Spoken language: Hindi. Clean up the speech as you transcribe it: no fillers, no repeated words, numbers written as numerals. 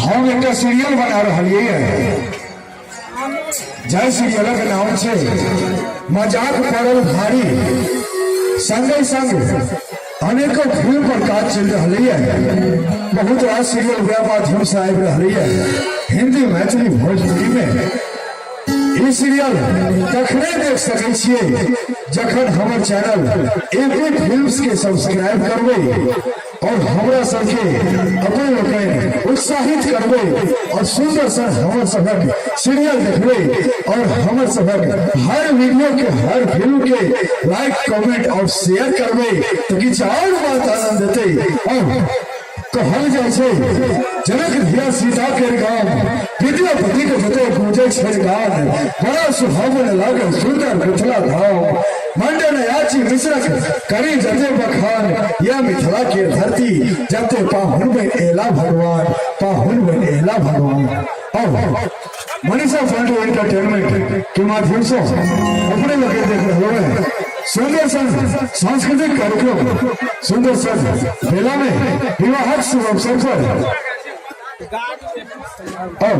हम एक सीरियल बना रही है जय सीरियल के नाम से मजाक पड़ल भारी संगे संग अनेकों फिल्म पर काज चल रही है। बहुत रात सीरियल माध्यम से आबि रही है हिंदी मैथिली भोजपुरी में। ई सीरियल तखने देख सकै छियै जखन हमर चैनल एपी फिल्म्स के सब्सक्राइब करबै और हमरा सबके अपन लोकनि उत्साहित करबै और सुंदर सा हमर सबक सीरियल देखबै और हमर सबक हर वीडियो के हर फिल्म के लाइक कमेंट और शेयर करबै तो किछु और बात आनंद देतै। और कहल जाय छै जनक धिया सीता के गाम विद्यापति के जते पूजे छै गान बड़ा सुहावन लागे सुंदर मिथिला धाम मंडन याची मिश्रक करी जते बखान या मिथिला के धरती जते पाहुन में एला भगवान और मनीषा पांडे एंटरटेनमेंट के माध्यम से अपने लगे देख रहे हैं सुंदर सांस्कृतिक कार्यक्रम सुंदर मेला में विवाह शुभ अवसर पर